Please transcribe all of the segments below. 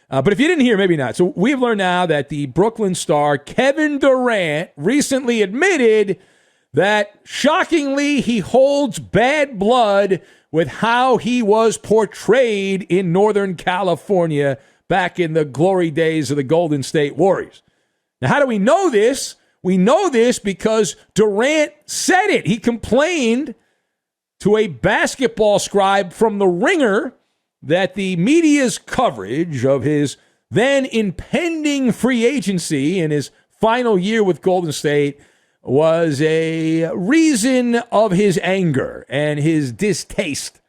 But if you didn't hear, maybe not. So we've learned now that the Brooklyn star Kevin Durant recently admitted that, shockingly, he holds bad blood with how he was portrayed in Northern California back in the glory days of the Golden State Warriors. Now, how do we know this? We know this because Durant said it. He complained to a basketball scribe from The Ringer that the media's coverage of his then impending free agency in his final year with Golden State was a reason of his anger and his distaste.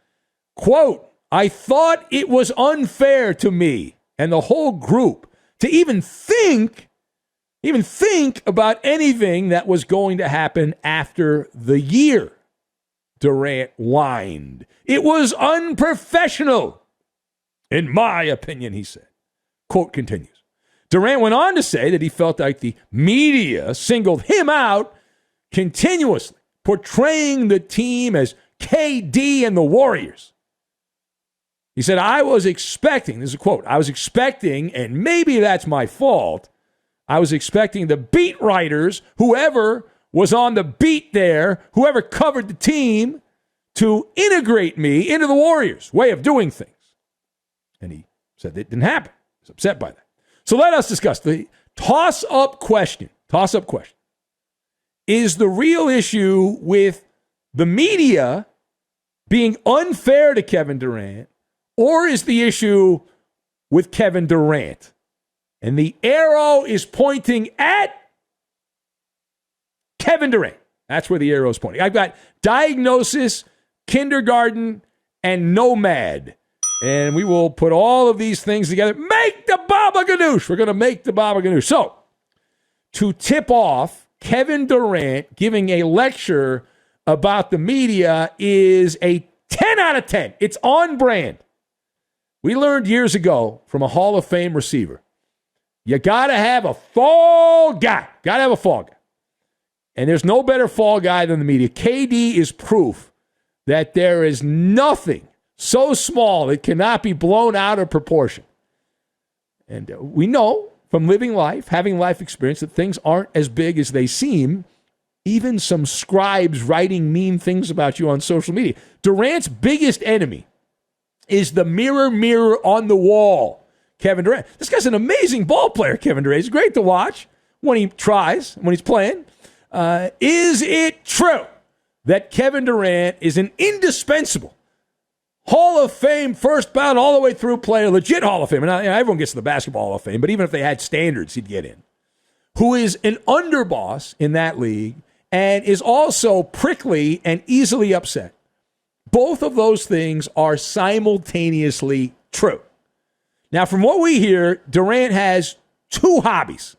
Quote, "I thought it was unfair to me and the whole group to even think about anything that was going to happen after the year," Durant whined. "It was unprofessional, in my opinion," he said. Quote continues. Durant went on to say that he felt like the media singled him out continuously, portraying the team as KD and the Warriors. He said, "I was expecting," this is a quote, "I was expecting, and maybe that's my fault, I was expecting the beat writers, whoever was on the beat there, whoever covered the team, to integrate me into the Warriors' way of doing things." And he said that didn't happen. He was upset by that. So let us discuss the toss-up question. Toss-up question. Is the real issue with the media being unfair to Kevin Durant, or is the issue with Kevin Durant? And the arrow is pointing at Kevin Durant. That's where the arrow is pointing. I've got diagnosis, kindergarten, and nomad. And we will put all of these things together. Make the Baba Ganoush. We're going to make the Baba Ganoush. So, to tip off Kevin Durant giving a lecture about the media is a 10 out of 10. It's on brand. We learned years ago from a Hall of Fame receiver, you got to have a fall guy. Got to have a fall guy. And there's no better fall guy than the media. KD is proof that there is nothing so small it cannot be blown out of proportion. And we know from living life, having life experience, that things aren't as big as they seem. Even some scribes writing mean things about you on social media. Durant's biggest enemy is the mirror on the wall, Kevin Durant. This guy's an amazing ball player, Kevin Durant. He's great to watch when he tries, when he's playing. Is it true that Kevin Durant is an indispensable Hall of Fame, first ballot, all the way through player, legit Hall of Fame? And everyone gets to the Basketball Hall of Fame, but even if they had standards, he'd get in. Who is an underboss in that league and is also prickly and easily upset. Both of those things are simultaneously true. Now, from what we hear, Durant has two hobbies.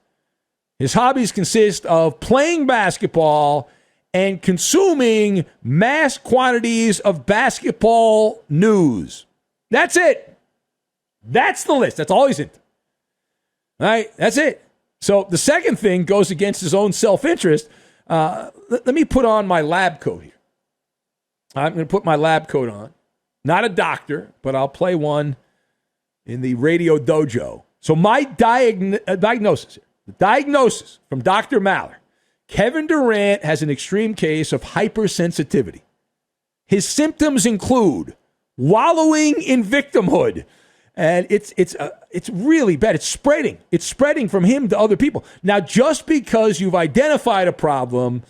His hobbies consist of playing basketball and consuming mass quantities of basketball news. That's it. That's the list. That's all he's into. All right, that's it. So the second thing goes against his own self-interest. Let me put on my lab coat here. I'm going to put my lab coat on. Not a doctor, but I'll play one in the radio dojo. So my diagnosis here. The diagnosis from Dr. MALLER. Kevin Durant has an extreme case of hypersensitivity. His symptoms include wallowing in victimhood. And it's really bad. It's spreading. It's spreading from him to other people. Now, just because you've identified a problem,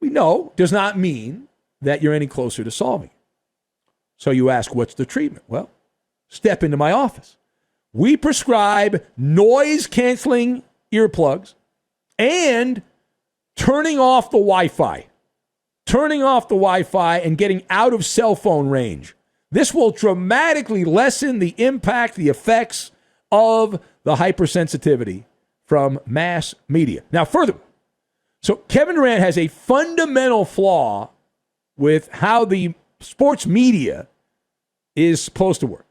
we know, does not mean that you're any closer to solving it. So you ask, what's the treatment? Well, step into my office. We prescribe noise-canceling earplugs and turning off the Wi-Fi. Turning off the Wi-Fi and getting out of cell phone range. This will dramatically lessen the impact, the effects of the hypersensitivity from mass media. Now, furthermore, so Kevin Durant has a fundamental flaw with how the sports media is supposed to work.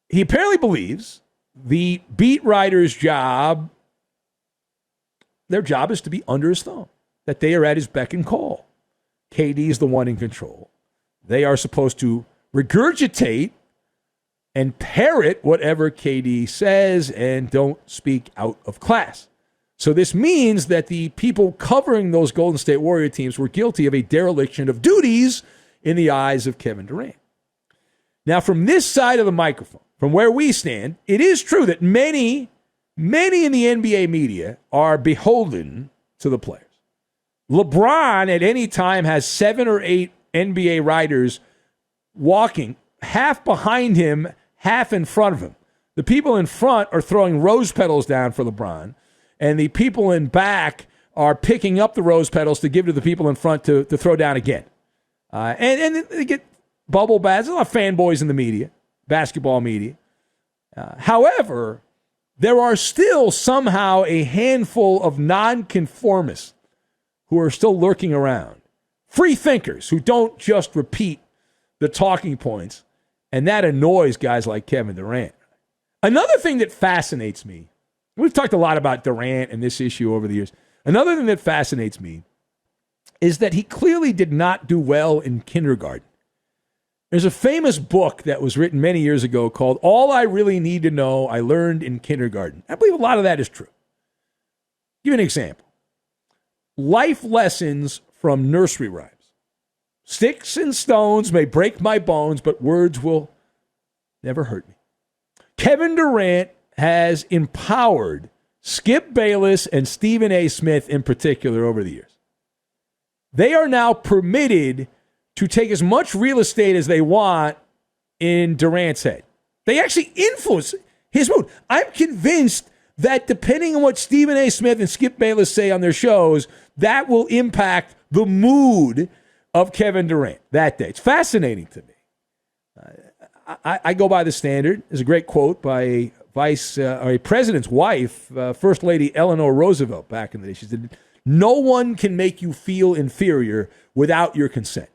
He apparently believes the beat writer's job, their job is to be under his thumb, that they are at his beck and call. KD is the one in control. They are supposed to regurgitate and parrot whatever KD says and don't speak out of class. So this means that the people covering those Golden State Warrior teams were guilty of a dereliction of duties in the eyes of Kevin Durant. Now, from this side of the microphone, from where we stand, it is true that many in the NBA media are beholden to the players. LeBron at any time has 7 or 8 NBA writers walking, half behind him, half in front of him. The people in front are throwing rose petals down for LeBron, and the people in back are picking up the rose petals to give to the people in front to throw down again. And they get bubble baths. There's a lot of fanboys in the media, basketball media. However, there are still somehow a handful of nonconformists who are still lurking around. Free thinkers who don't just repeat the talking points, and that annoys guys like Kevin Durant. Another thing that fascinates me, we've talked a lot about Durant and this issue over the years. Another thing that fascinates me is that he clearly did not do well in kindergarten. There's a famous book that was written many years ago called All I Really Need to Know I Learned in Kindergarten. I believe a lot of that is true. Give you an example. Life lessons from nursery rhymes. Sticks and stones may break my bones, but words will never hurt me. Kevin Durant has empowered Skip Bayless and Stephen A. Smith in particular over the years. They are now permitted to take as much real estate as they want in Durant's head. They actually influence his mood. I'm convinced that depending on what Stephen A. Smith and Skip Bayless say on their shows, that will impact the mood of Kevin Durant that day. It's fascinating to me. I go by the standard. There's a great quote by a president's wife, First Lady Eleanor Roosevelt, back in the day. She said, "No one can make you feel inferior without your consent."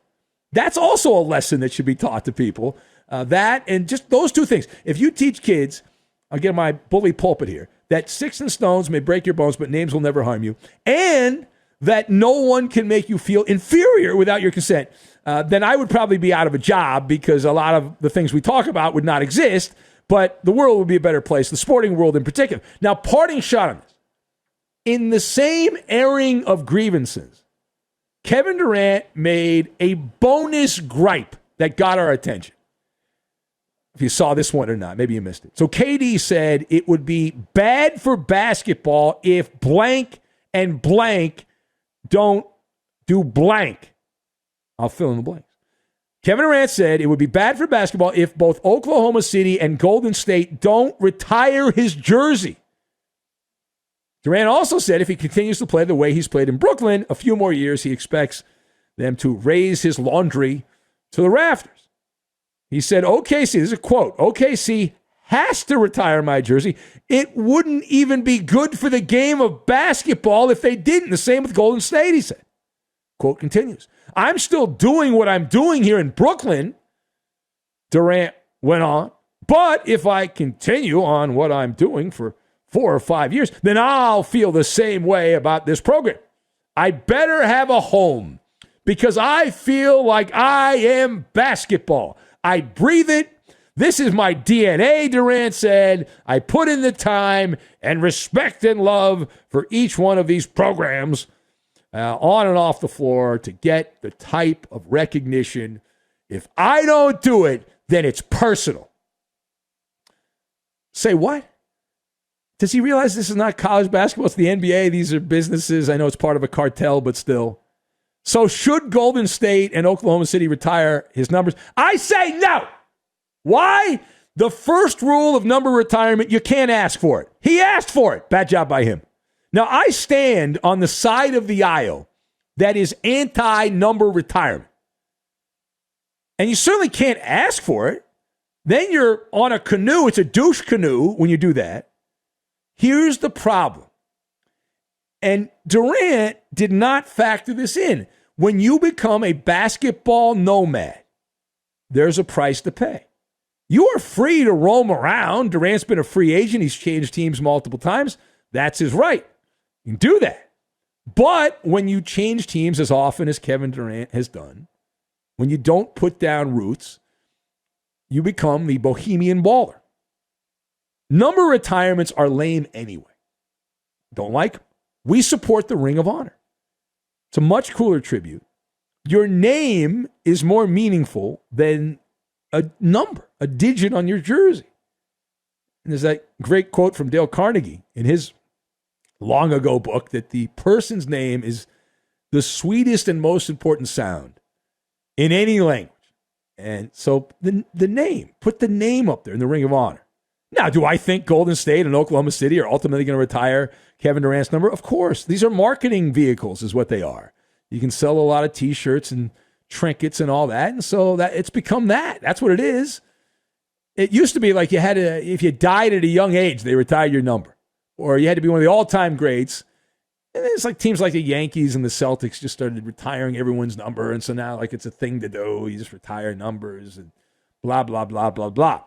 That's also a lesson that should be taught to people. That and just those two things. If you teach kids, I'll get my bully pulpit here, that sticks and stones may break your bones, but names will never harm you, and that no one can make you feel inferior without your consent, then I would probably be out of a job because a lot of the things we talk about would not exist, but the world would be a better place, the sporting world in particular. Now, parting shot on this. In the same airing of grievances, Kevin Durant made a bonus gripe that got our attention. If you saw this one or not, maybe you missed it. So KD said it would be bad for basketball if blank and blank don't do blank. I'll fill in the blanks. Kevin Durant said it would be bad for basketball if both Oklahoma City and Golden State don't retire his jersey. Durant also said if he continues to play the way he's played in Brooklyn, a few more years, he expects them to raise his laundry to the rafters. He said, OKC, this is a quote, OKC has to retire my jersey. It wouldn't even be good for the game of basketball if they didn't. The same with Golden State, he said. Quote continues. I'm still doing what I'm doing here in Brooklyn, Durant went on. But if I continue on what I'm doing for 4 or 5 years, then I'll feel the same way about this program. I better have a home because I feel like I am basketball. I breathe it. This is my DNA, Durant said. I put in the time and respect and love for each one of these programs on and off the floor to get the type of recognition. If I don't do it, then it's personal. Say what? Does he realize this is not college basketball? It's the NBA. These are businesses. I know it's part of a cartel, but still. So should Golden State and Oklahoma City retire his numbers? I say no. Why? The first rule of number retirement, you can't ask for it. He asked for it. Bad job by him. Now, I stand on the side of the aisle that is anti-number retirement. And you certainly can't ask for it. Then you're on a canoe. It's a douche canoe when you do that. Here's the problem. And Durant did not factor this in. When you become a basketball nomad, there's a price to pay. You are free to roam around. Durant's been a free agent. He's changed teams multiple times. That's his right. You can do that. But when you change teams as often as Kevin Durant has done, when you don't put down roots, you become the bohemian baller. Number retirements are lame anyway. Don't like them. We support the Ring of Honor. It's a much cooler tribute. Your name is more meaningful than a number, a digit on your jersey. And there's that great quote from Dale Carnegie in his long ago book that the person's name is the sweetest and most important sound in any language. And so the name, put the name up there in the Ring of Honor. Now, do I think Golden State and Oklahoma City are ultimately going to retire Kevin Durant's number? Of course. These are marketing vehicles is what they are. You can sell a lot of T-shirts and trinkets and all that. And so that it's become that. That's what it is. It used to be like if you died at a young age, they retired your number. Or you had to be one of the all-time greats. And it's like teams like the Yankees and the Celtics just started retiring everyone's number. And so now like it's a thing to do. You just retire numbers and blah, blah, blah, blah, blah.